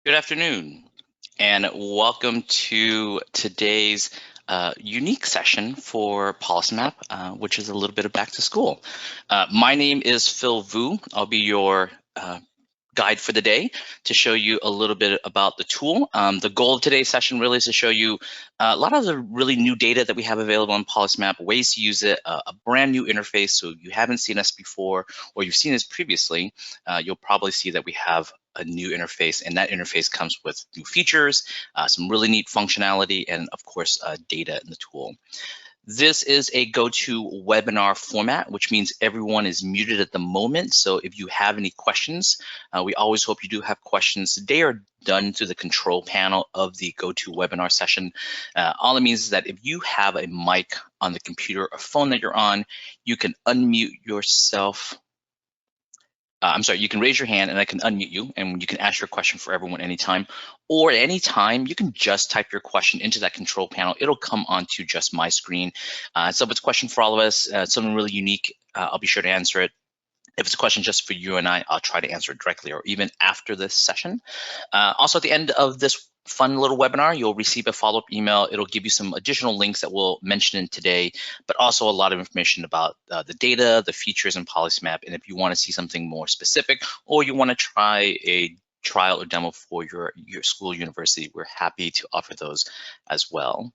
Good afternoon, and welcome to today's unique session for PolicyMap, which is a little bit of back to school. My name is Phil Vu. I'll be your guide for the day to show you a little bit about the tool. The goal of today's session really is to show you a lot of the really new data that we have available on PolicyMap, ways to use it, a brand new interface. So if you haven't seen us before or you've seen us previously, you'll probably see that we have a new interface, and that interface comes with new features, some really neat functionality, and of course, data in the tool. This is a GoToWebinar format, which means everyone is muted at the moment. So if you have any questions, we always hope you do have questions. They are done through the control panel of the GoToWebinar session. All it means is that if you have a mic on the computer or phone that you're on, you can unmute yourself. You can raise your hand and I can unmute you and you can ask your question for everyone anytime. Or at any time, you can just type your question into that control panel. It'll come onto just my screen. So if it's a question for all of us, something really unique, I'll be sure to answer it. If it's a question just for you and I'll try to answer it directly or even after this session. Also, at the end of this fun little webinar, you'll receive a follow-up email. It'll give you some additional links that we'll mention in today, but also a lot of information about the data, the features in PolicyMap. And if you want to see something more specific or you want to try a trial or demo for your school or university, we're happy to offer those as well.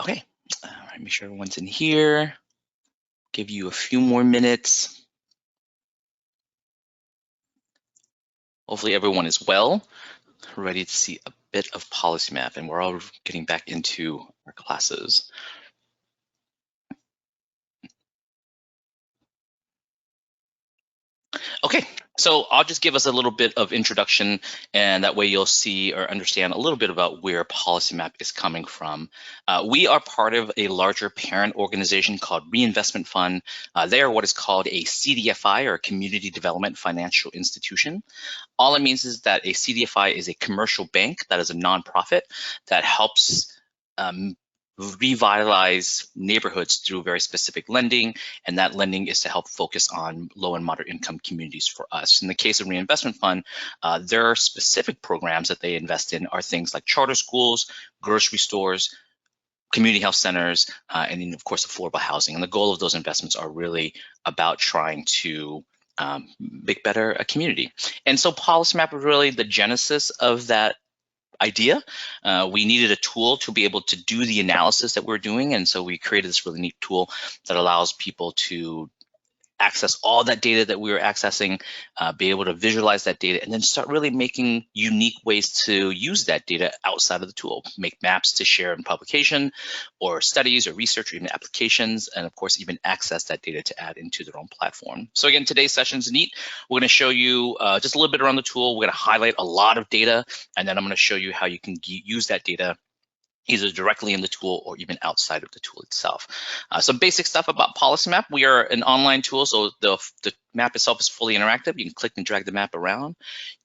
Okay, all right, make sure everyone's in here. Give you a few more minutes. Hopefully everyone is well, ready to see a bit of PolicyMap, and we're all getting back into our classes. Okay, so I'll just give us a little bit of introduction, and that way you'll see or understand a little bit about where PolicyMap is coming from. We are part of a larger parent organization called Reinvestment Fund. They are what is called a CDFI, or Community Development Financial Institution. All it means is that a CDFI is a commercial bank that is a nonprofit that helps revitalize neighborhoods through very specific lending, and that lending is to help focus on low and moderate income communities for us. In the case of Reinvestment Fund, their specific programs that they invest in are things like charter schools, grocery stores, community health centers, and then of course affordable housing. And the goal of those investments are really about trying to make better a community. And so PolicyMap is really the genesis of that idea. We needed a tool to be able to do the analysis that we're doing, and so we created this really neat tool that allows people to access all that data that we were accessing, be able to visualize that data, and then start really making unique ways to use that data outside of the tool. Make maps to share in publication or studies or research or even applications, and of course even access that data to add into their own platform. So again, today's session is neat. We're going to show you just a little bit around the tool. We're going to highlight a lot of data, and then I'm going to show you how you can use that data either directly in the tool or even outside of the tool itself. Some basic stuff about PolicyMap. We are an online tool, so the map itself is fully interactive. You can click and drag the map around.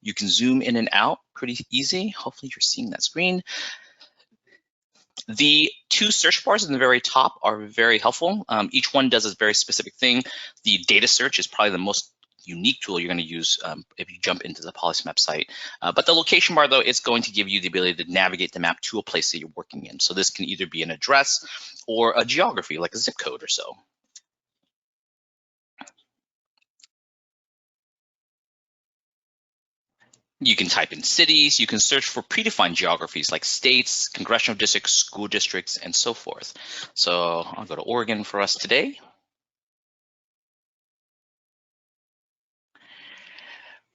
You can zoom in and out pretty easy. Hopefully you're seeing that screen. The two search bars in the very top are very helpful. Each one does a very specific thing. The data search is probably the most unique tool you're going to use if you jump into the PolicyMap site. But the location bar, though, it's going to give you the ability to navigate the map to a place that you're working in. So this can either be an address or a geography, like a zip code or so. You can type in cities, you can search for predefined geographies like states, congressional districts, school districts, and so forth. So I'll go to Oregon for us today.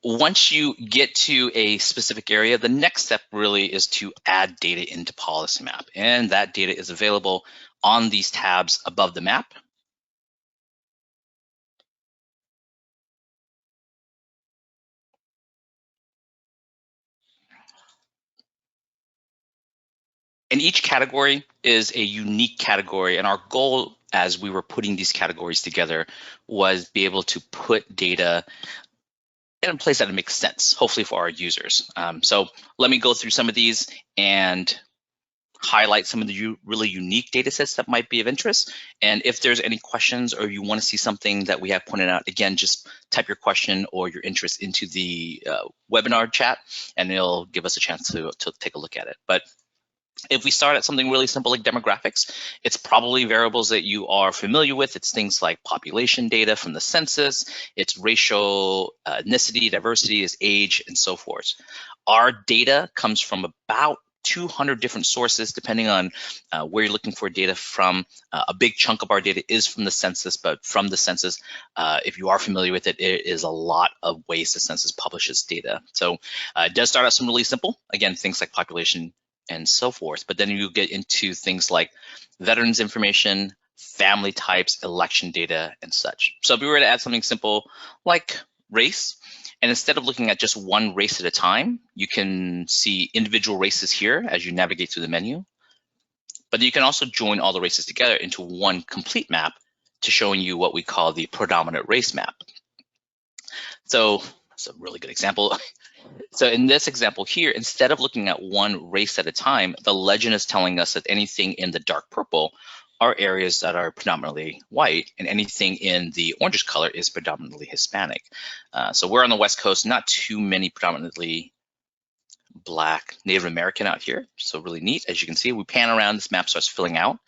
Once you get to a specific area, the next step really is to add data into PolicyMap, and that data is available on these tabs above the map. And each category is a unique category, and our goal as we were putting these categories together was be able to put data in a place that it makes sense, hopefully for our users. So let me go through some of these and highlight some of the really unique data sets that might be of interest. And if there's any questions or you want to see something that we have pointed out, again, just type your question or your interest into the webinar chat, and it'll give us a chance to take a look at it. But if we start at something really simple like demographics, it's probably variables that you are familiar with. It's things like population data from the census, it's racial, ethnicity, diversity, is age, and so forth. Our data comes from about 200 different sources, depending on where you're looking for data from. A big chunk of our data is from the census, but from the census, if you are familiar with it, it is a lot of ways the census publishes data. So it does start out some really simple, again, things like population and so forth, but then you get into things like veterans information, family types, election data, and such. So if we were to add something simple like race, and instead of looking at just one race at a time, you can see individual races here as you navigate through the menu. But you can also join all the races together into one complete map to showing you what we call the predominant race map. So that's a really good example. So in this example here, instead of looking at one race at a time, the legend is telling us that anything in the dark purple are areas that are predominantly white, and anything in the orangish color is predominantly Hispanic. So we're on the West Coast, not too many predominantly Black, Native American out here. So really neat. As you can see, we pan around, this map starts filling out.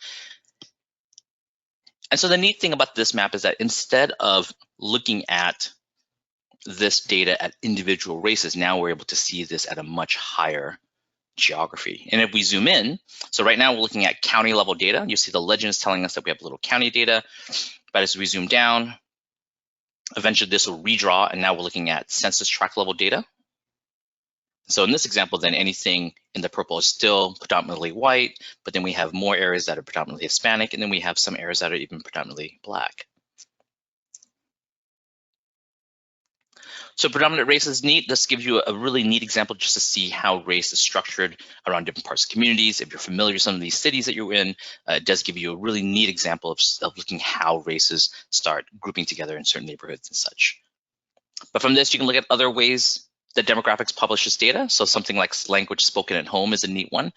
And so the neat thing about this map is that instead of looking at this data at individual races, now we're able to see this at a much higher geography. And if we zoom in, so right now we're looking at county level data. You see the legend is telling us that we have little county data, but as we zoom down, eventually this will redraw, and now we're looking at census tract level data. So in this example, then anything in the purple is still predominantly white, but then we have more areas that are predominantly Hispanic, and then we have some areas that are even predominantly Black. So predominant race is neat. This gives you a really neat example just to see how race is structured around different parts of communities. If you're familiar with some of these cities that you're in, it does give you a really neat example of looking how races start grouping together in certain neighborhoods and such. But from this, you can look at other ways that demographics publishes data. So something like language spoken at home is a neat one.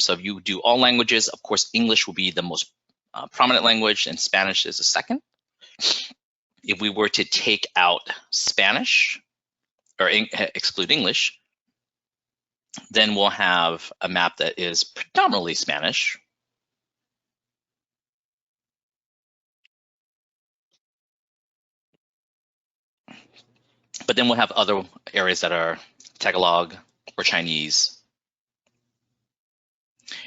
So if you do all languages, of course, English will be the most prominent language, and Spanish is the second. If we were to take out Spanish or exclude English, then we'll have a map that is predominantly Spanish. But then we'll have other areas that are Tagalog or Chinese.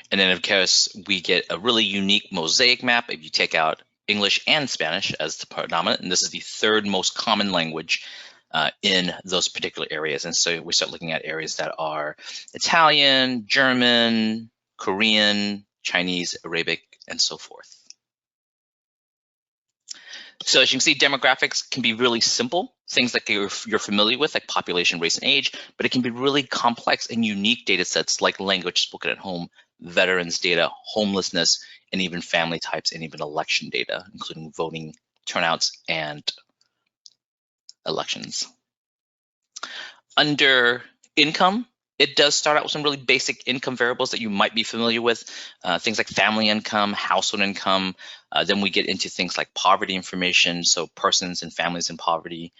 And then of course, we get a really unique mosaic map if you take out English and Spanish as the predominant, and this is the third most common language in those particular areas. And so we start looking at areas that are Italian, German, Korean, Chinese, Arabic, and so forth. So as you can see, demographics can be really simple, things that you're familiar with, like population, race, and age, but it can be really complex and unique data sets like language spoken at home, veterans data, homelessness, and even family types, and even election data, including voting turnouts and elections. Under income, it does start out with some really basic income variables that you might be familiar with, things like family income, household income. Then we get into things like poverty information, so persons and families in poverty.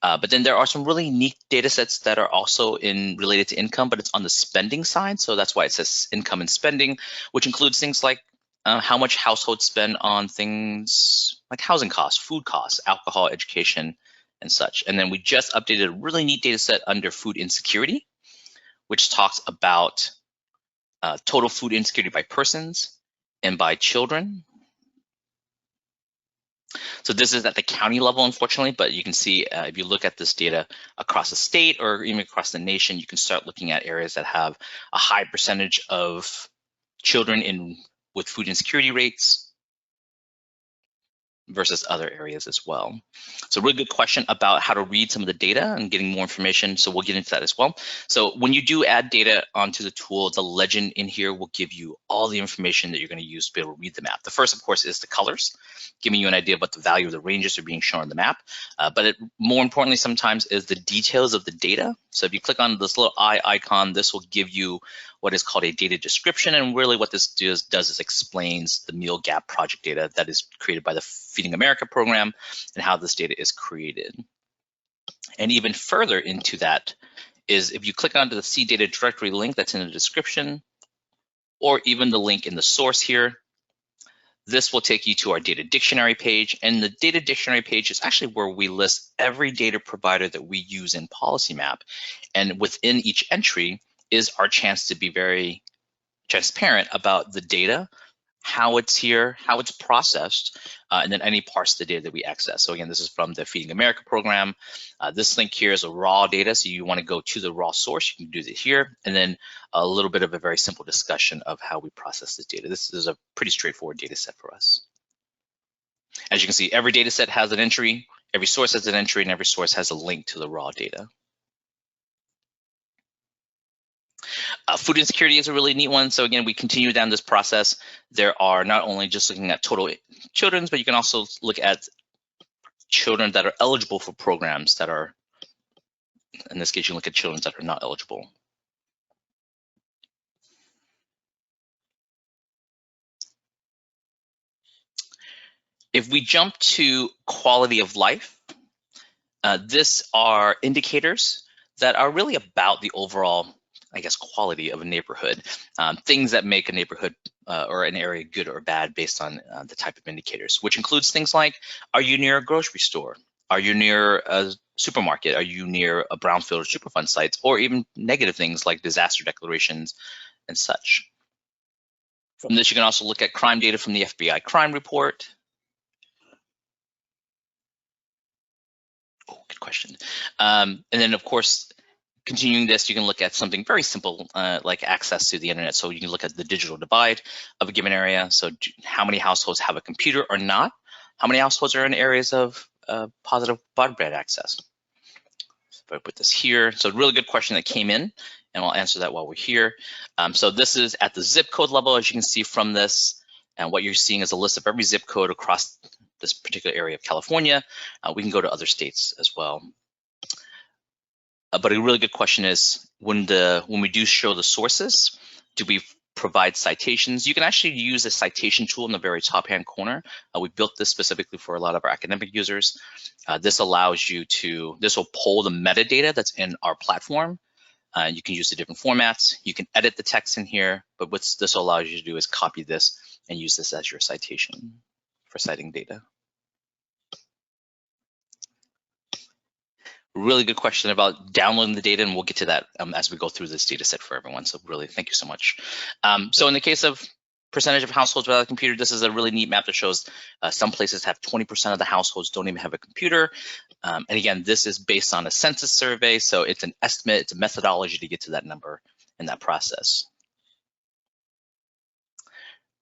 But then there are some really neat data sets that are also related to income, but it's on the spending side. So that's why it says income and spending, which includes things like how much households spend on things like housing costs, food costs, alcohol, education, and such. And then we just updated a really neat data set under food insecurity, which talks about total food insecurity by persons and by children. So this is at the county level, unfortunately, but you can see if you look at this data across the state or even across the nation, you can start looking at areas that have a high percentage of children with food insecurity rates versus other areas as well. So really good question about how to read some of the data and getting more information. So we'll get into that as well. So when you do add data onto the tool, the legend in here will give you all the information that you're going to use to be able to read the map. The first, of course, is the colors, giving you an idea of what the value of the ranges are being shown on the map. But more importantly, sometimes is the details of the data. So if you click on this little eye icon, this will give you what is called a data description. And really what this does is explains the meal gap project data that is created by the Feeding America program and how this data is created. And even further into that is if you click onto the C data directory link that's in the description, or even the link in the source here, this will take you to our data dictionary page. And the data dictionary page is actually where we list every data provider that we use in PolicyMap. And within each entry is our chance to be very transparent about the data, how it's here, how it's processed, and then any parts of the data that we access. So again, this is from the Feeding America program. This link here is a raw data, so you want to go to the raw source, you can do it here, and then a little bit of a very simple discussion of how we process this data. This is a pretty straightforward data set for us. As you can see, every data set has an entry, every source has an entry, and every source has a link to the raw data. Food insecurity is a really neat one. So again, we continue down this process. There are not only just looking at total children, but you can also look at children that are eligible for programs that are, in this case, you look at children that are not eligible. If we jump to quality of life, these are indicators that are really about the overall, I guess, quality of a neighborhood, things that make a neighborhood or an area good or bad based on the type of indicators, which includes things like, are you near a grocery store? Are you near a supermarket? Are you near a brownfield or Superfund sites? Or even negative things like disaster declarations and such. From this, you can also look at crime data from the FBI crime report. Oh, good question. And then, of course, continuing this, you can look at something very simple like access to the internet. So you can look at the digital divide of a given area. So how many households have a computer or not? How many households are in areas of positive broadband access? So if I put this here, so really good question that came in, and I'll answer that while we're here. So this is at the zip code level, as you can see from this, and what you're seeing is a list of every zip code across this particular area of California. We can go to other states as well. But a really good question is, when we do show the sources, do we provide citations? You can actually use a citation tool in the very top-hand corner. We built this specifically for a lot of our academic users. This allows you to, this will pull the metadata that's in our platform. You can use the different formats. You can edit the text in here, but what this allows you to do is copy this and use this as your citation for citing data. Really good question about downloading the data, and we'll get to that as we go through this data set for everyone. So really, thank you so much. So in the case of percentage of households without a computer, this is a really neat map that shows some places have 20% of the households don't even have a computer. And again, this is based on a census survey, so it's an estimate, it's a methodology to get to that number in that process.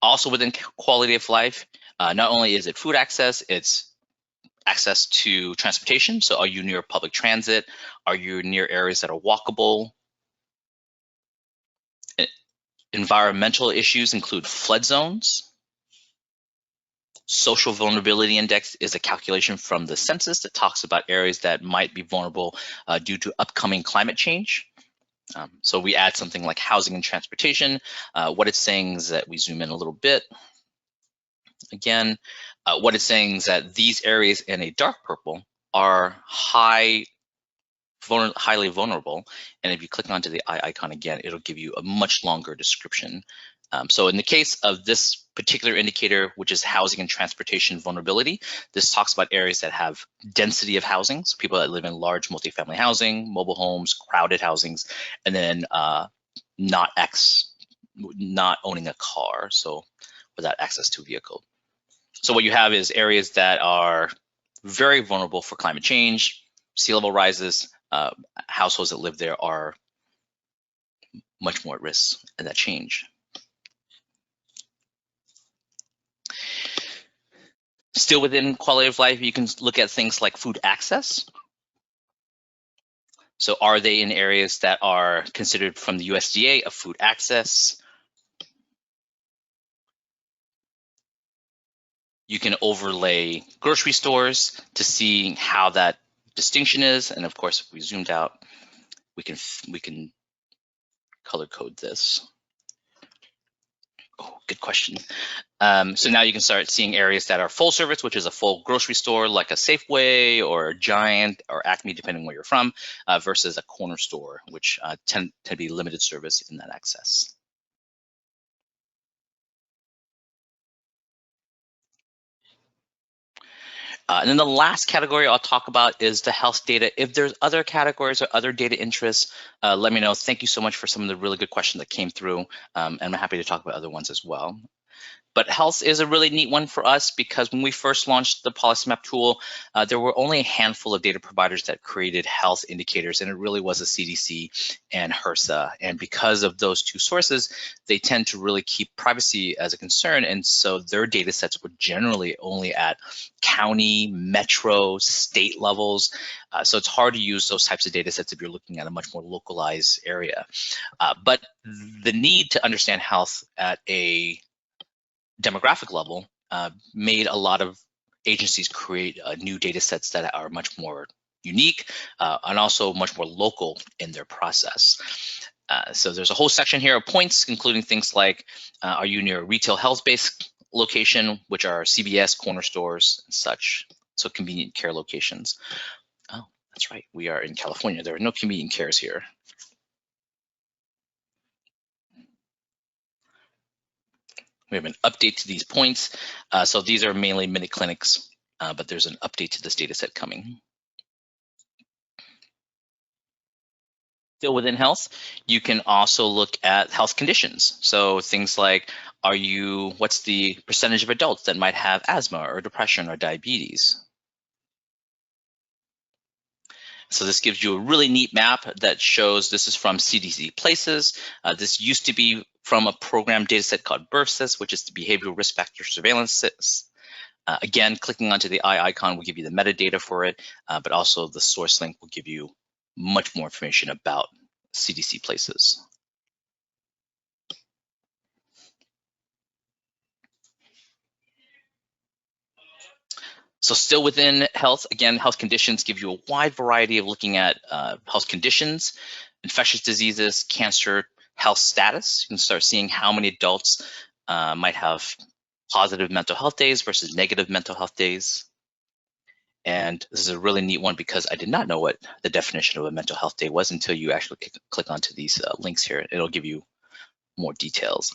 Also within quality of life, not only is it food access, it's access to transportation. So are you near public transit? Are you near areas that are walkable? Environmental issues include flood zones. Social vulnerability index is a calculation from the census that talks about areas that might be vulnerable due to upcoming climate change. So we add something like housing and transportation. What it's saying is that we zoom in a little bit. Again, what it's saying is that these areas in a dark purple are highly vulnerable. And if you click onto the eye icon again, it'll give you a much longer description. So in the case of this particular indicator, which is housing and transportation vulnerability, this talks about areas that have density of housing, so people that live in large multifamily housing, mobile homes, crowded housings, and then not owning a car, so without access to a vehicle. So what you have is areas that are very vulnerable for climate change, sea level rises, households that live there are much more at risk of that change. Still within quality of life, you can look at things like food access. So are they in areas that are considered from the USDA of food access? You can overlay grocery stores to see how that distinction is. And of course, if we zoomed out, we can color code this? Oh, good question. So now you can start seeing areas that are full service, which is a full grocery store like a Safeway or a Giant or Acme, depending where you're from, versus a corner store, which tend to be limited service in that access. And then the last category I'll talk about is the health data. If there's other categories or other data interests, let me know. Thank you so much for some of the really good questions that came through, and I'm happy to talk about other ones as well. But health is a really neat one for us because when we first launched the PolicyMap tool, there were only a handful of data providers that created health indicators, and it really was a CDC and HRSA. And because of those two sources, they tend to really keep privacy as a concern, and so their data sets were generally only at county, metro, state levels. So it's hard to use those types of data sets if you're looking at a much more localized area. But the need to understand health at a demographic level made a lot of agencies create new data sets that are much more unique and also much more local in their process. So there's a whole section here of points, including things like, are you near a retail health-based location, which are CVS, corner stores, and such, so convenient care locations. Oh, that's right, we are in California. There are no convenient cares here. We have an update to these points. So these are mainly mini clinics, but there's an update to this data set coming. Still within health, you can also look at health conditions. So things like, what's the percentage of adults that might have asthma or depression or diabetes? So this gives you a really neat map that shows, this is from CDC Places. This used to be from a program data set called BIRFSIS, which is the Behavioral Risk Factor Surveillance. Again, clicking onto the eye icon will give you the metadata for it, but also the source link will give you much more information about CDC Places. So still within health, again, health conditions give you a wide variety of looking at health conditions, infectious diseases, cancer, health status. You can start seeing how many adults might have positive mental health days versus negative mental health days. And this is a really neat one because I did not know what the definition of a mental health day was until you actually click onto these links here. It'll give you more details.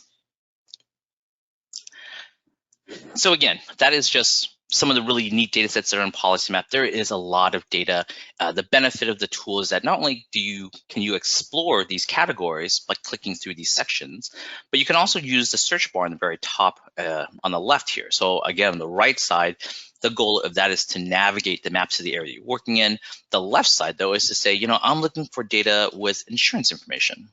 So again, that is just some of the really neat data sets that are in PolicyMap. There is a lot of data. The benefit of the tool is that not only can you explore these categories by clicking through these sections, but you can also use the search bar on the very top on the left here. So again, on the right side, the goal of that is to navigate the map to the area you're working in. The left side, though, is to say, I'm looking for data with insurance information.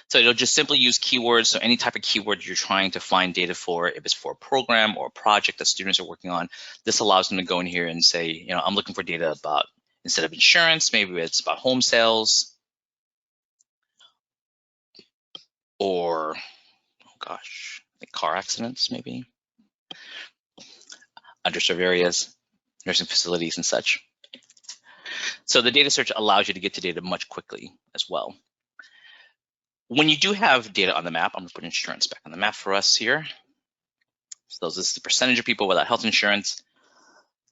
So it'll just simply use keywords. So any type of keyword you're trying to find data for, if it's for a program or a project that students are working on, this allows them to go in here and say, I'm looking for data about, instead of insurance, maybe it's about home sales, or, like car accidents, maybe, underserved areas, nursing facilities and such. So the data search allows you to get to data much quickly as well. When you do have data on the map, I'm gonna put insurance back on the map for us here. So this is the percentage of people without health insurance.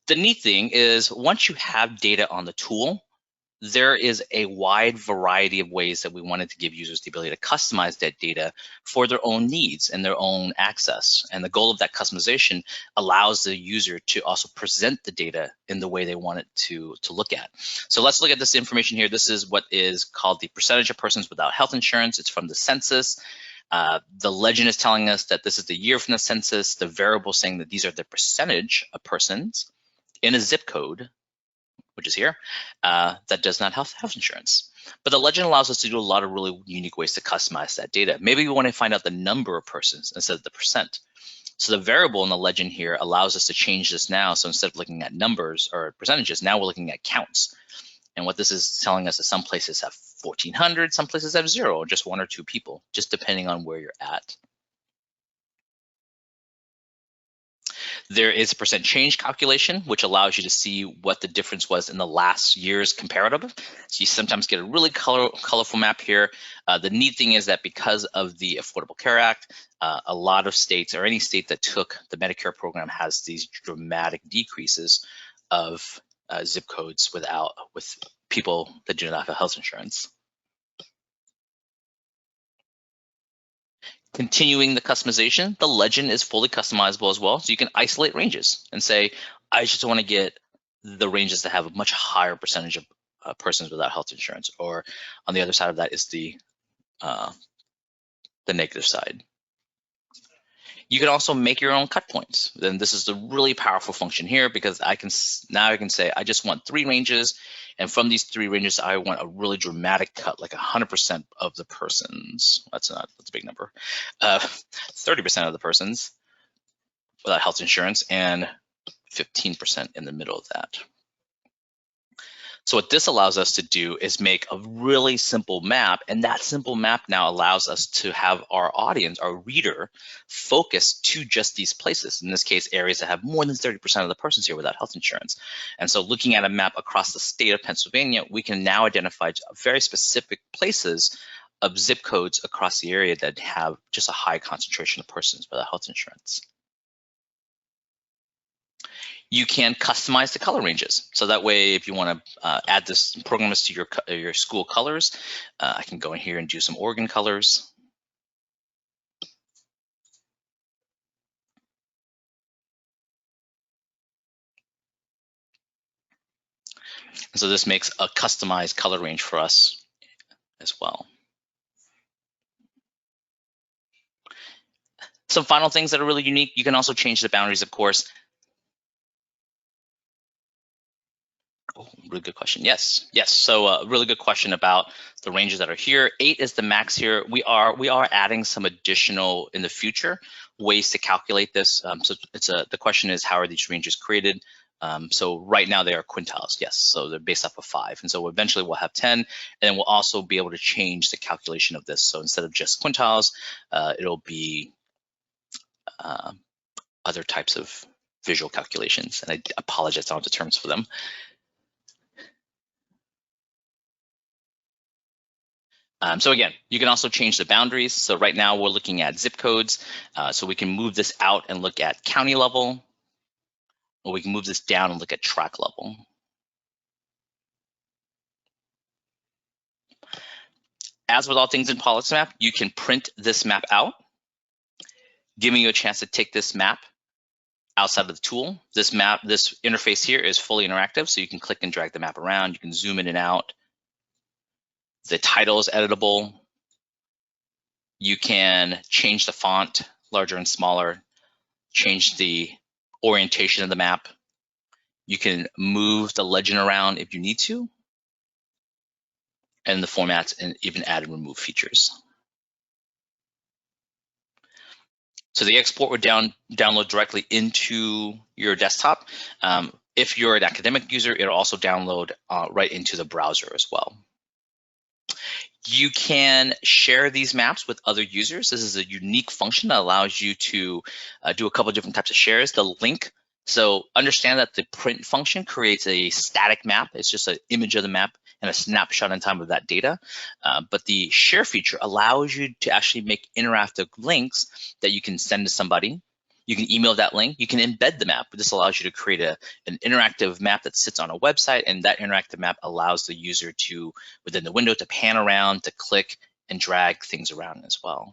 The neat thing is, once you have data on the tool, there is a wide variety of ways that we wanted to give users the ability to customize that data for their own needs and their own access. And the goal of that customization allows the user to also present the data in the way they want it to look at. So let's look at this information here. This is what is called the percentage of persons without health insurance. It's from the census. The legend is telling us that this is the year from the census, the variable saying that these are the percentage of persons in a zip code, which is here, that does not have health insurance. But the legend allows us to do a lot of really unique ways to customize that data. Maybe we want to find out the number of persons instead of the percent. So the variable in the legend here allows us to change this now. So instead of looking at numbers or percentages, now we're looking at counts. And what this is telling us is some places have 1,400, some places have 0, or just 1 or 2 people, just depending on where you're at. There is a percent change calculation, which allows you to see what the difference was in the last year's comparative. So you sometimes get a really colorful map here. The neat thing is that because of the Affordable Care Act, a lot of states, or any state that took the Medicare program, has these dramatic decreases of zip codes with people that do not have health insurance. Continuing the customization, the legend is fully customizable as well. So you can isolate ranges and say, I just want to get the ranges that have a much higher percentage of persons without health insurance. Or on the other side of that is the negative side. You can also make your own cut points. Then this is a really powerful function here, because I can say I just want 3 ranges, and from these 3 ranges I want a really dramatic cut, like 100% of the persons. That's a big number. 30% of the persons without health insurance, and 15% in the middle of that. So what this allows us to do is make a really simple map, and that simple map now allows us to have our audience, our reader, focus to just these places. In this case, areas that have more than 30% of the persons here without health insurance. And so looking at a map across the state of Pennsylvania, we can now identify very specific places of zip codes across the area that have just a high concentration of persons without health insurance. You can customize the color ranges. So that way, if you want to add this programs to your school colors, I can go in here and do some Oregon colors. And so this makes a customized color range for us as well. Some final things that are really unique, you can also change the boundaries, of course. Oh, really good question. Yes. So a really good question about the ranges that are here. 8 is the max here. We are adding some additional in the future ways to calculate this. So the question is, how are these ranges created? So right now they are quintiles. Yes. So they're based off of 5, and so eventually we'll have 10, and then we'll also be able to change the calculation of this. So instead of just quintiles, it'll be other types of visual calculations, and I apologize, I don't have the terms for them. So again, you can also change the boundaries. So right now we're looking at zip codes. So we can move this out and look at county level, or we can move this down and look at tract level. As with all things in PolicyMap, you can print this map out, giving you a chance to take this map outside of the tool. This interface here is fully interactive, so you can click and drag the map around. You can zoom in and out. The title is editable. You can change the font, larger and smaller, change the orientation of the map. You can move the legend around if you need to, and the formats, and even add and remove features. So the export would download directly into your desktop. If you're an academic user, it'll also download right into the browser as well. You can share these maps with other users. This is a unique function that allows you to do a couple of different types of shares. The link, so understand that the print function creates a static map. It's just an image of the map and a snapshot in time of that data. But the share feature allows you to actually make interactive links that you can send to somebody. You can email that link. You can embed the map. This allows you to create an interactive map that sits on a website, and that interactive map allows the user to, within the window, to pan around, to click and drag things around as well.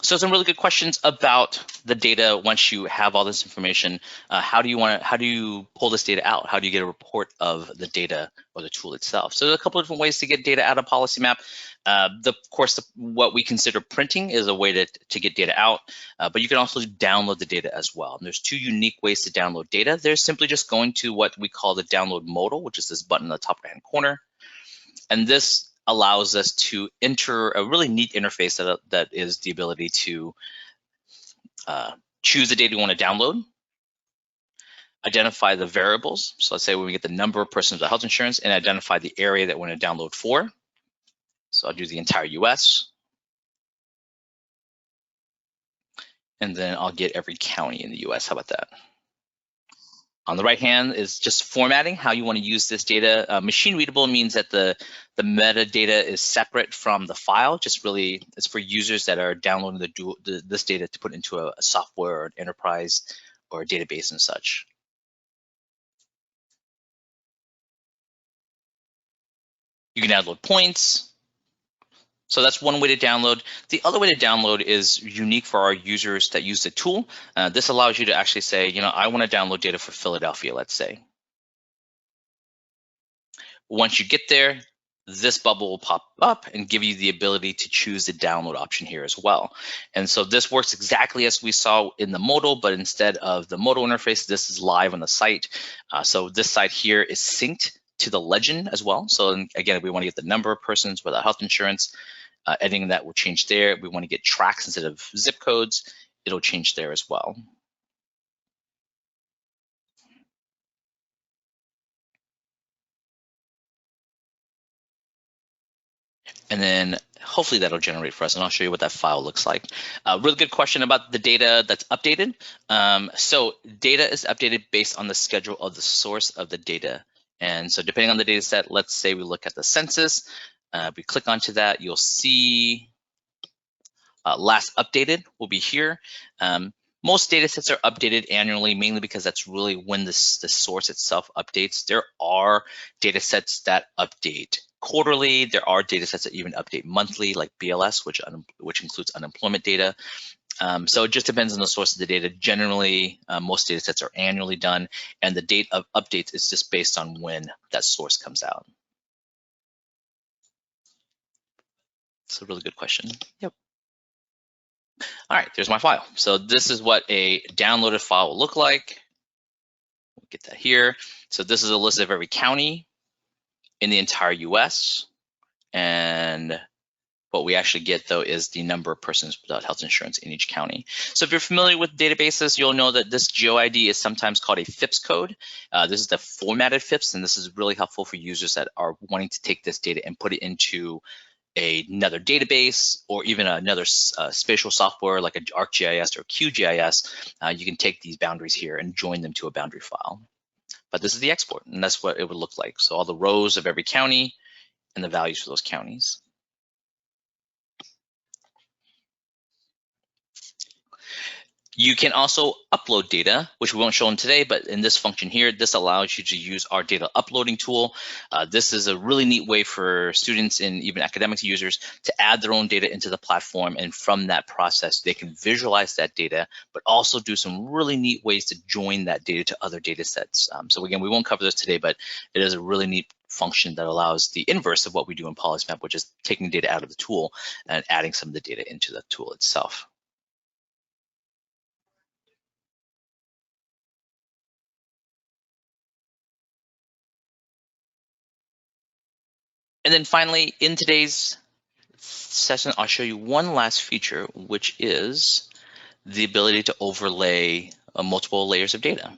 So some really good questions about the data. Once you have all this information, how do you pull this data out? How do you get a report of the data or the tool itself? So there are a couple of different ways to get data out of PolicyMap. Of course, what we consider printing is a way to get data out, but you can also download the data as well. And there's 2 unique ways to download data. There's simply just going to what we call the download modal, which is this button in the top right-hand corner. And this allows us to enter a really neat interface that is the ability to choose the data we want to download, identify the variables. So let's say when we get the number of persons with health insurance, and identify the area that we want to download for. So I'll do the entire US. And then I'll get every county in the US. How about that? On the right hand is just formatting, how you want to use this data. Machine readable means that the metadata is separate from the file. Just really, it's for users that are downloading this data to put into a software or an enterprise or a database and such. You can download points. So that's one way to download. The other way to download is unique for our users that use the tool. This allows you to actually say, I want to download data for Philadelphia, let's say. Once you get there, this bubble will pop up and give you the ability to choose the download option here as well. And so this works exactly as we saw in the modal, but instead of the modal interface, this is live on the site. So this site here is synced to the legend as well. So again, we want to get the number of persons without health insurance. Editing that will change there. We want to get tracks instead of zip codes. It'll change there as well. And then hopefully that'll generate for us, and I'll show you what that file looks like. Really good question about the data that's updated. So data is updated based on the schedule of the source of the data. And so depending on the data set, let's say we look at the census, we click onto that, you'll see last updated will be here. Most data sets are updated annually, mainly because that's really when the source itself updates. There are data sets that update quarterly. There are data sets that even update monthly, like BLS, which includes unemployment data. So it just depends on the source of the data. Generally, most data sets are annually done, and the date of updates is just based on when that source comes out. It's a really good question. Yep. All right, there's my file. So this is what a downloaded file will look like. We'll get that here. So this is a list of every county in the entire US. And what we actually get, though, is the number of persons without health insurance in each county. So if you're familiar with databases, you'll know that this GeoID is sometimes called a FIPS code. This is the formatted FIPS, and this is really helpful for users that are wanting to take this data and put it into another database or even another spatial software like ArcGIS or QGIS. You can take these boundaries here and join them to a boundary file. But this is the export, and that's what it would look like. So all the rows of every county and the values for those counties. You can also upload data, which we won't show them today, but in this function here, this allows you to use our data uploading tool. This is a really neat way for students and even academic users to add their own data into the platform. And from that process, they can visualize that data, but also do some really neat ways to join that data to other data sets. So again, we won't cover this today, but it is a really neat function that allows the inverse of what we do in PolicyMap, which is taking data out of the tool and adding some of the data into the tool itself. And then finally, in today's session, I'll show you one last feature, which is the ability to overlay multiple layers of data.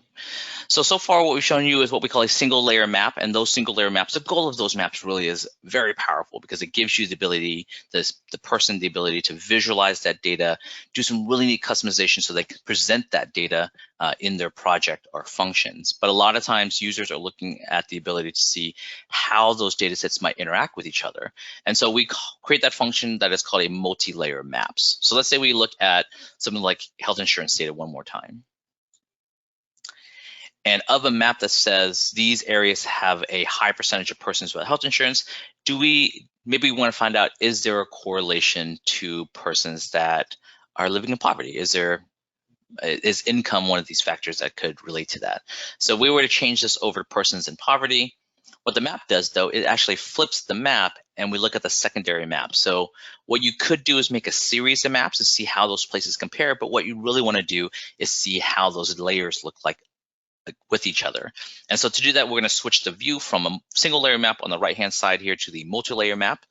So far what we've shown you is what we call a single layer map, and those single layer maps, the goal of those maps really is very powerful because it gives you the ability, the person the ability to visualize that data, do some really neat customization so they can present that data in their project or functions. But a lot of times users are looking at the ability to see how those data sets might interact with each other. And so we create that function that is called a multi-layer maps. So let's say we look at something like health insurance data one more time. And of a map that says these areas have a high percentage of persons with health insurance, maybe we want to find out, is there a correlation to persons that are living in poverty? Is income one of these factors that could relate to that? So if we were to change this over to persons in poverty, what the map does, though, it actually flips the map and we look at the secondary map. So what you could do is make a series of maps and see how those places compare, but what you really want to do is see how those layers look like with each other. And so to do that, we're going to switch the view from a single layer map on the right hand side here to the multi-layer map.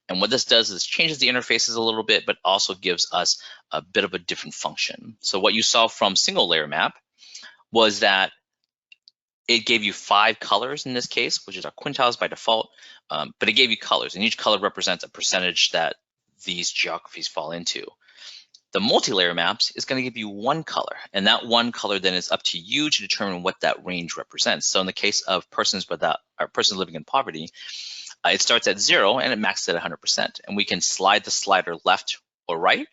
And what this does is changes the interfaces a little bit, but also gives us a bit of a different function. So what you saw from single layer map was that it gave you 5 colors in this case, which is our quintiles by default, but it gave you colors, and each color represents a percentage that these geographies fall into. The multi-layer maps is going to give you one color, and that one color then is up to you to determine what that range represents. So in the case of persons living in poverty, it starts at 0 and it maxes at 100%. And we can slide the slider left or right,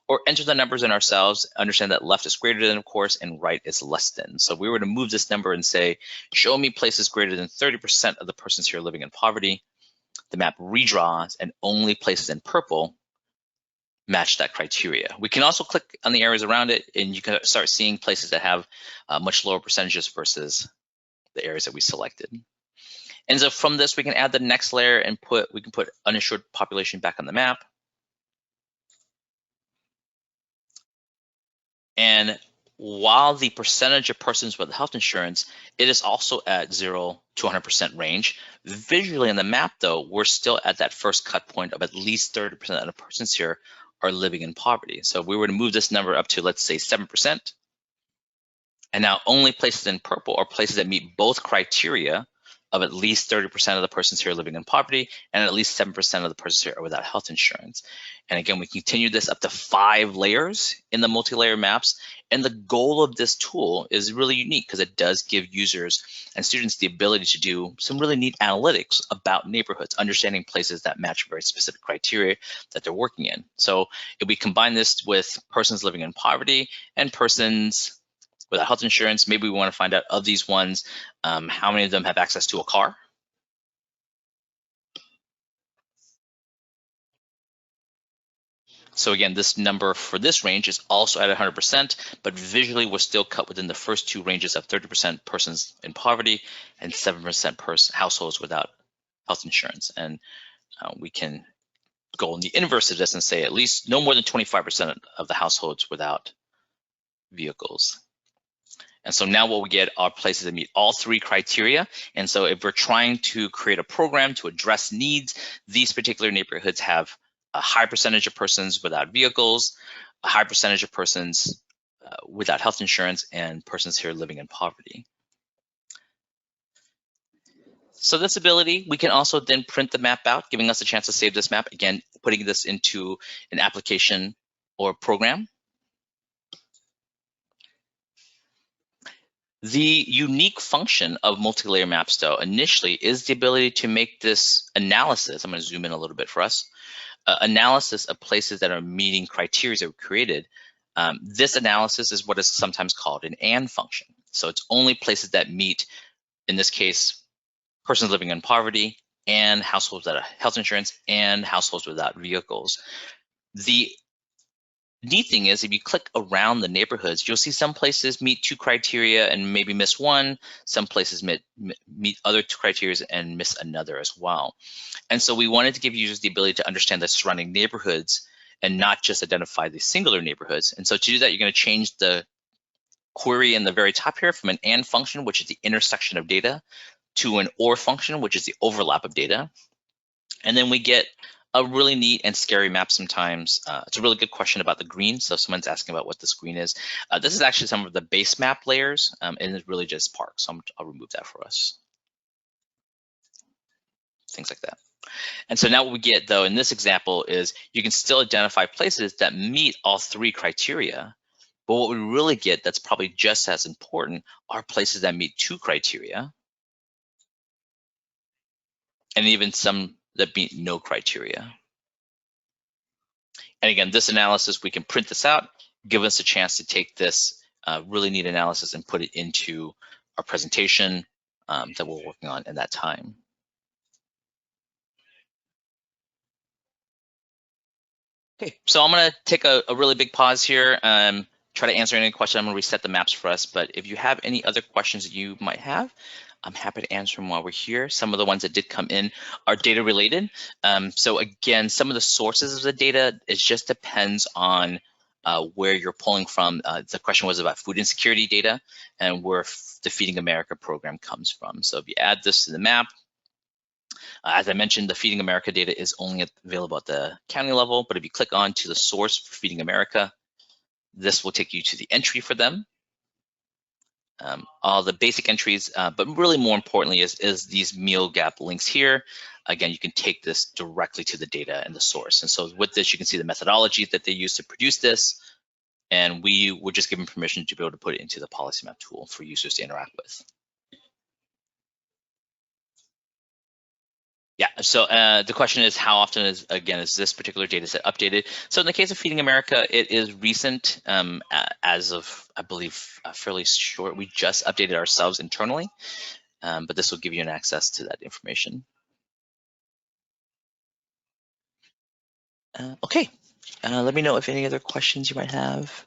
or enter the numbers in ourselves, understand that left is greater than, of course, and right is less than. So if we were to move this number and say, show me places greater than 30% of the persons here living in poverty, the map redraws and only places in purple match that criteria. We can also click on the areas around it and you can start seeing places that have much lower percentages versus the areas that we selected. And so from this, we can add the next layer and we can put uninsured population back on the map. And while the percentage of persons with health insurance, it is also at 0 to 100% range. Visually on the map, though, we're still at that first cut point of at least 30% of the persons here are living in poverty. So if we were to move this number up to, let's say, 7%, and now only places in purple are places that meet both criteria of at least 30% of the persons here living in poverty and at least 7% of the persons here are without health insurance. And again, we continue this up to 5 layers in the multi-layer maps. And the goal of this tool is really unique because it does give users and students the ability to do some really neat analytics about neighborhoods, understanding places that match very specific criteria that they're working in. So if we combine this with persons living in poverty and persons without health insurance, maybe we want to find out of these ones, how many of them have access to a car. So again, this number for this range is also at 100%, but visually we're still cut within the first 2 ranges of 30% persons in poverty and 7% households without health insurance. And we can go in the inverse of this and say at least no more than 25% of the households without vehicles. And so now what we get are places that meet all 3 criteria. And so if we're trying to create a program to address needs, these particular neighborhoods have a high percentage of persons without vehicles, a high percentage of persons without health insurance, and persons here living in poverty. So this ability, we can also then print the map out, giving us a chance to save this map, again, putting this into an application or program. The unique function of multi-layer maps, though, initially is the ability to make this analysis. I'm going to zoom in a little bit for us. Analysis of places that are meeting criteria that were created. This analysis is what is sometimes called an AND function. So it's only places that meet, in this case, persons living in poverty and households without health insurance and households without vehicles. The neat thing is if you click around the neighborhoods, you'll see some places meet 2 criteria and maybe miss 1. Some places meet other 2 criteria and miss another as well. And so we wanted to give users the ability to understand the surrounding neighborhoods and not just identify the singular neighborhoods. And so to do that, you're going to change the query in the very top here from an AND function, which is the intersection of data, to an OR function, which is the overlap of data. And then we get a really neat and scary map sometimes. It's a really good question about the green. So someone's asking about what this green is. This is actually some of the base map layers, and it's really just parks. So I'll remove that for us. Things like that. And so now what we get, though, in this example is you can still identify places that meet all 3 criteria. But what we really get that's probably just as important are places that meet 2 criteria, and even some that meet no criteria. And again, this analysis, we can print this out, give us a chance to take this really neat analysis and put it into our presentation that we're working on in that time. Okay, so I'm gonna take a really big pause here, try to answer any question. I'm gonna reset the maps for us, but if you have any other questions that you might have, I'm happy to answer them while we're here. Some of the ones that did come in are data related. So again, some of the sources of the data, it just depends on where you're pulling from. The question was about food insecurity data and where the Feeding America program comes from. So if you add this to the map, as I mentioned, the Feeding America data is only available at the county level, but if you click on to the source for Feeding America, this will take you to the entry for them. all the basic entries, but really more importantly is these meal gap links here. Again, you can take this directly to the data and the source. And so with this, you can see the methodology that they use to produce this. And we were just given permission to be able to put it into the PolicyMap tool for users to interact with. Yeah, so the question is how often is this particular data set updated? So in the case of Feeding America, it is recent as of, I believe, fairly short. We just updated ourselves internally, but this will give you an access to that information. Okay, let me know if any other questions you might have.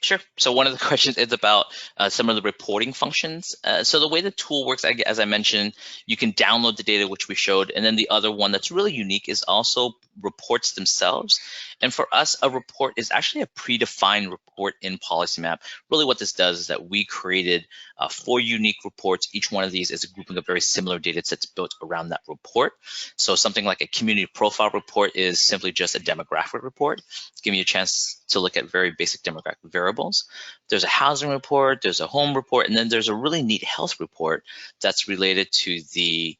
Sure. So one of the questions is about some of the reporting functions. So the way the tool works, as I mentioned, you can download the data, which we showed. And then the other one that's really unique is also reports themselves. And for us, a report is actually a predefined report in PolicyMap. Really what this does is that we created 4 unique reports. Each one of these is a grouping of very similar data sets built around that report. So something like a community profile report is simply just a demographic report. It's giving you a chance to look at very basic demographic variables. There's a housing report, there's a home report, and then there's a really neat health report that's related to the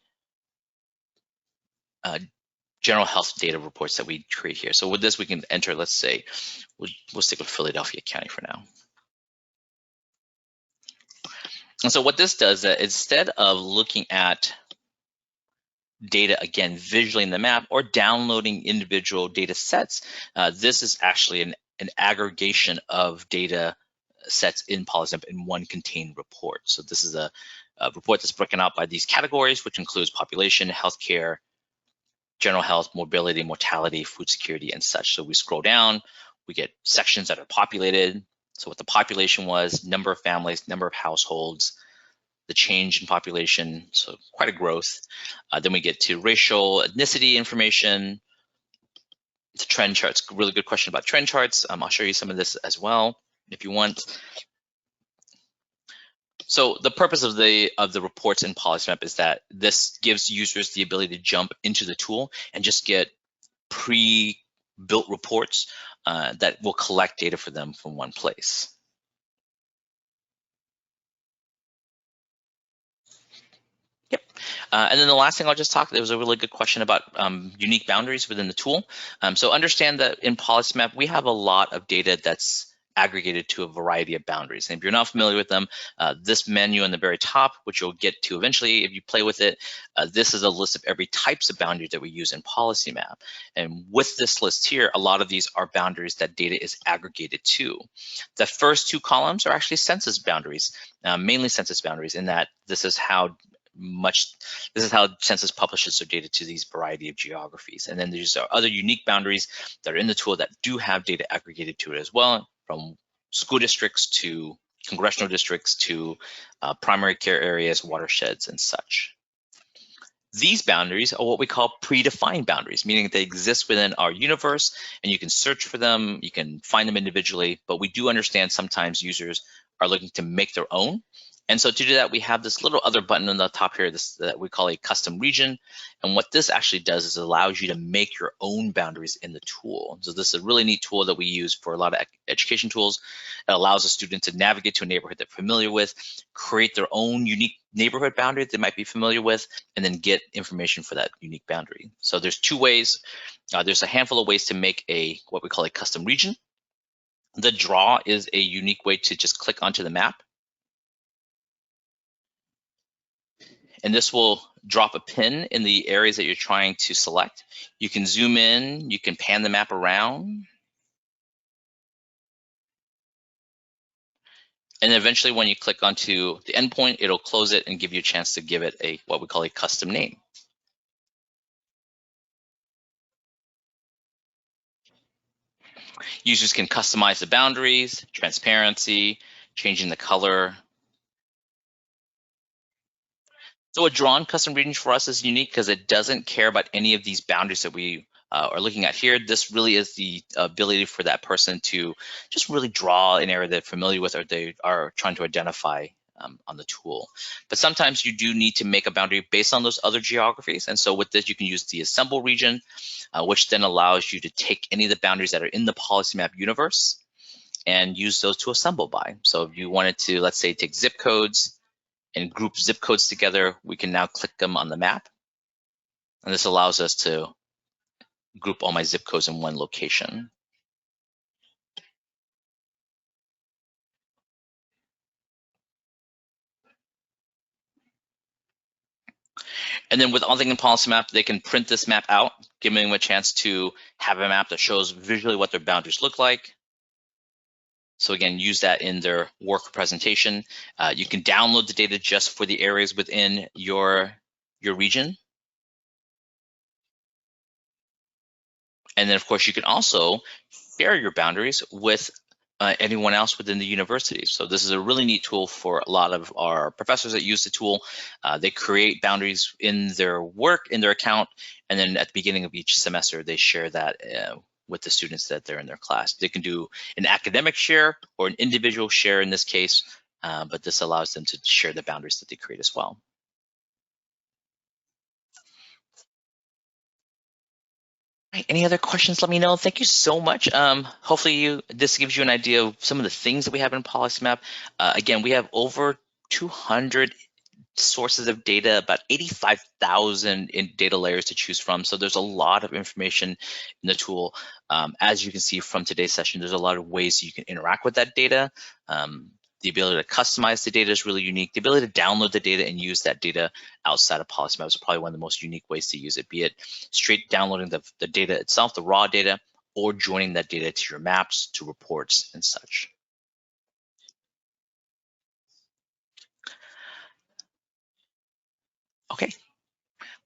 general health data reports that we create here. So with this, we can enter, let's say, we'll stick with Philadelphia County for now. And so what this does, instead of looking at data again visually in the map or downloading individual data sets, this is actually an aggregation of data sets in PolicyMap in one contained report. So this is a report that's broken out by these categories, which includes population, healthcare, general health, mobility, mortality, food security, and such. So we scroll down, we get sections that are populated. So what the population was, number of families, number of households, the change in population, so quite a growth. Then we get to racial, ethnicity information, the trend charts. Really good question about trend charts. I'll show you some of this as well if you want. So the purpose of the reports in PolicyMap is that this gives users the ability to jump into the tool and just get pre-built reports that will collect data for them from one place. Yep. And then the last thing I'll just talk, there was a really good question about unique boundaries within the tool. So understand that in PolicyMap, we have a lot of data that's aggregated to a variety of boundaries. And if you're not familiar with them, this menu on the very top, which you'll get to eventually if you play with it, this is a list of every types of boundary that we use in PolicyMap. And with this list here, a lot of these are boundaries that data is aggregated to. The first 2 columns are actually census boundaries, mainly census boundaries, in that this is how census publishes their data to these variety of geographies. And then there's other unique boundaries that are in the tool that do have data aggregated to it as well, from school districts to congressional districts to primary care areas, watersheds, and such. These boundaries are what we call predefined boundaries, meaning that they exist within our universe and you can search for them, you can find them individually, but we do understand sometimes users are looking to make their own. And so to do that, we have this little other button on the top here that we call a custom region. And what this actually does is it allows you to make your own boundaries in the tool. So this is a really neat tool that we use for a lot of education tools. It allows a student to navigate to a neighborhood they're familiar with, create their own unique neighborhood boundary they might be familiar with, and then get information for that unique boundary. So there's 2 ways. There's a handful of ways to make what we call a custom region. The draw is a unique way to just click onto the map. And this will drop a pin in the areas that you're trying to select. You can zoom in, you can pan the map around. And eventually when you click onto the endpoint, it'll close it and give you a chance to give it what we call a custom name. Users can customize the boundaries, transparency, changing the color. So a drawn custom region for us is unique because it doesn't care about any of these boundaries that we are looking at here. This really is the ability for that person to just really draw an area they're familiar with or they are trying to identify on the tool. But sometimes you do need to make a boundary based on those other geographies. And so with this, you can use the assemble region, which then allows you to take any of the boundaries that are in the PolicyMap universe and use those to assemble by. So if you wanted to, let's say, take zip codes and group zip codes together, we can now click them on the map. And this allows us to group all my zip codes in one location. And then with All Things in PolicyMap, they can print this map out, giving them a chance to have a map that shows visually what their boundaries look like. So again, use that in their work presentation. You can download the data just for the areas within your region. And then of course, you can also share your boundaries with anyone else within the university. So this is a really neat tool for a lot of our professors that use the tool. They create boundaries in their work, in their account, and then at the beginning of each semester, they share that with the students that they're in their class. They can do an academic share or an individual share in this case, but this allows them to share the boundaries that they create as well. Right, any other questions, let me know. Thank you so much. Hopefully this gives you an idea of some of the things that we have in PolicyMap. Again, we have over 200 sources of data, about 85,000 in data layers to choose from. So there's a lot of information in the tool. As you can see from today's session, there's a lot of ways you can interact with that data. The ability to customize the data is really unique. The ability to download the data and use that data outside of PolicyMap is probably one of the most unique ways to use it, be it straight downloading the data itself, the raw data, or joining that data to your maps, to reports, and such. Okay.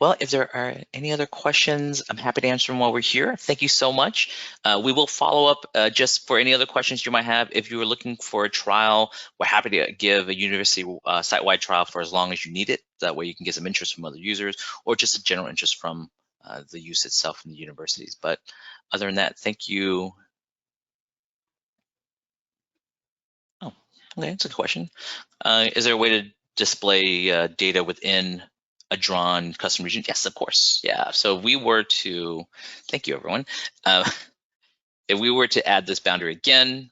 Well, if there are any other questions, I'm happy to answer them while we're here. Thank you so much. We will follow up just for any other questions you might have. If you are looking for a trial, we're happy to give a university site-wide trial for as long as you need it. That way you can get some interest from other users or just a general interest from the use itself in the universities. But other than that, thank you. Oh, okay, that's a good question. Is there a way to display data within a drawn custom region? Yes, of course. Yeah. So if we were to, thank you, everyone. If we were to add this boundary again,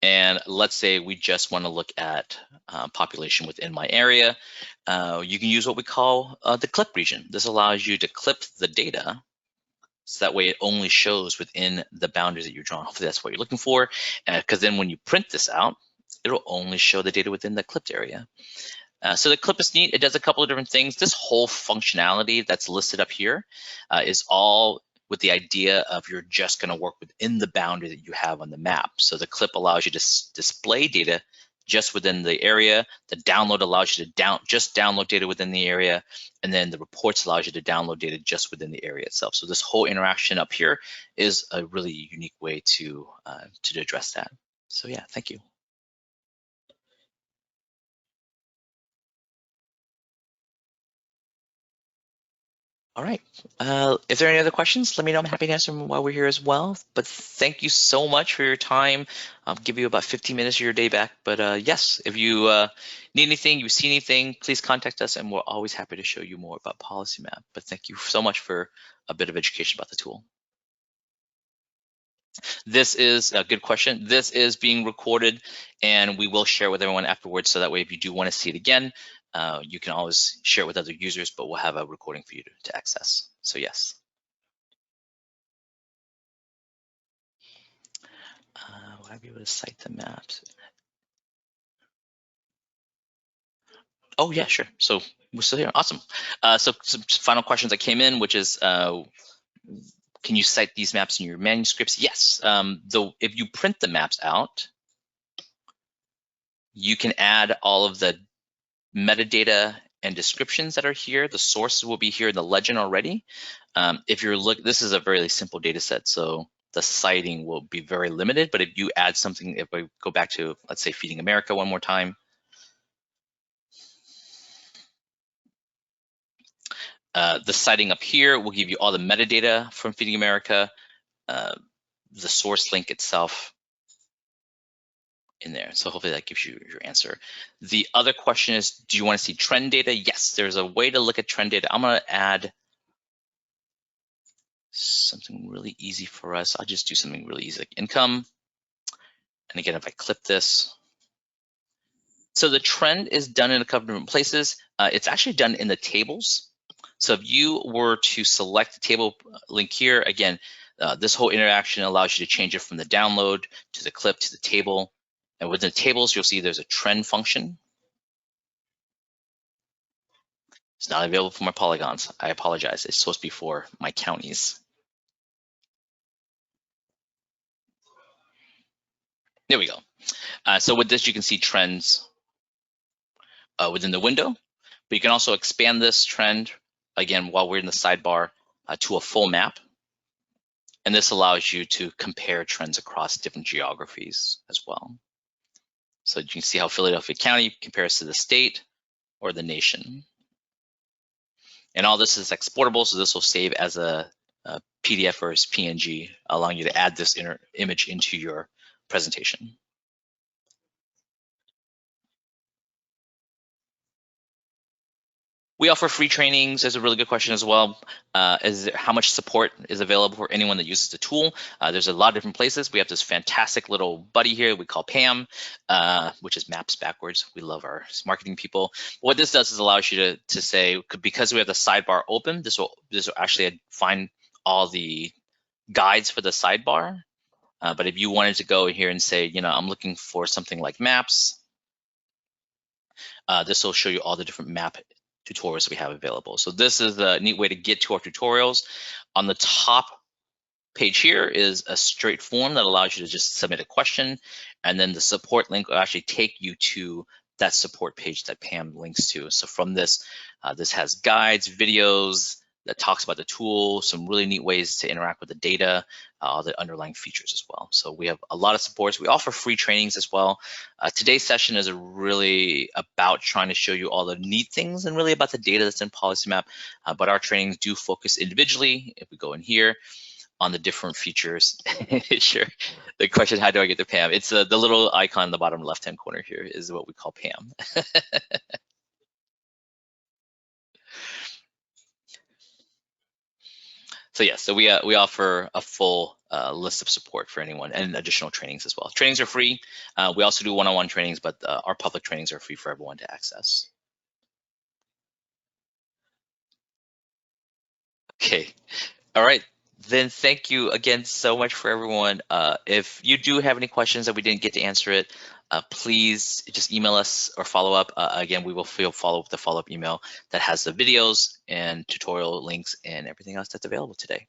and let's say we just want to look at population within my area, you can use what we call the clip region. This allows you to clip the data so that way it only shows within the boundaries that you're drawing. Hopefully that's what you're looking for, because then when you print this out, it'll only show the data within the clipped area. So the clip is neat. It does a couple of different things. This whole functionality that's listed up here is all with the idea of you're just going to work within the boundary that you have on the map. So the clip allows you to display data just within the area. The download allows you to just download data within the area, and then the reports allows you to download data just within the area itself. So this whole interaction up here is a really unique way to address that. So yeah, thank you. All right. If there are any other questions, let me know. I'm happy to answer them while we're here as well. But thank you so much for your time. I'll give you about 15 minutes of your day back. But yes, if you need anything, you see anything, please contact us, and we're always happy to show you more about PolicyMap. But thank you so much for a bit of education about the tool. This is a good question. This is being recorded, and we will share with everyone afterwards. So that way, if you do want to see it again, you can always share it with other users, but we'll have a recording for you to access. So yes. Will I be able to cite the maps? Oh yeah, sure. So we're still here. Awesome. So some final questions that came in, which is, can you cite these maps in your manuscripts? Yes. Though if you print the maps out, you can add all of the metadata and descriptions that are here. The sources will be here in the legend already. If you're this is a very simple data set, so the citing will be very limited, but if you add something, if we go back to, let's say, Feeding America one more time, the citing up here will give you all the metadata from Feeding America, the source link itself in there. So hopefully that gives you your answer. The other question is, do you want to see trend data? Yes, there's a way to look at trend data. I'm going to add something really easy for us. I'll just do something really easy like income. And again, if I clip this, so the trend is done in a couple different places. It's actually done in the tables. So if you were to select the table link here, again, this whole interaction allows you to change it from the download to the clip to the table. And within the tables, you'll see there's a trend function. It's not available for my polygons. I apologize. It's supposed to be for my counties. There we go. So with this, you can see trends within the window, but you can also expand this trend, again, while we're in the sidebar, to a full map. And this allows you to compare trends across different geographies as well. So you can see how Philadelphia County compares to the state or the nation. And all this is exportable, so this will save as a PDF or as PNG, allowing you to add this image into your presentation. We offer free trainings. Is a really good question as well. How much support is available for anyone that uses the tool? There's a lot of different places. We have this fantastic little buddy here we call Pam, which is maps backwards. We love our marketing people. What this does is allows you to say, because we have the sidebar open, this will actually find all the guides for the sidebar. But if you wanted to go here and say, I'm looking for something like maps, this will show you all the different map tutorials we have available. So this is a neat way to get to our tutorials. On the top page here is a straight form that allows you to just submit a question, and then the support link will actually take you to that support page that Pam links to. So from this, this has guides, videos that talks about the tool, some really neat ways to interact with the data, all the underlying features as well. So we have a lot of supports. We offer free trainings as well. Today's session is really about trying to show you all the neat things and really about the data that's in PolicyMap, but our trainings do focus individually, if we go in here, on the different features. Sure. The question, how do I get to Pam? It's the little icon in the bottom left-hand corner here is what we call Pam. So yeah, so we offer a full list of support for anyone and additional trainings as well. Trainings are free. We also do one-on-one trainings, but our public trainings are free for everyone to access. Okay, all right. Then thank you again so much for everyone. If you do have any questions that we didn't get to answer it, please just email us or follow up. Again, we will follow up with the follow-up email that has the videos and tutorial links and everything else that's available today.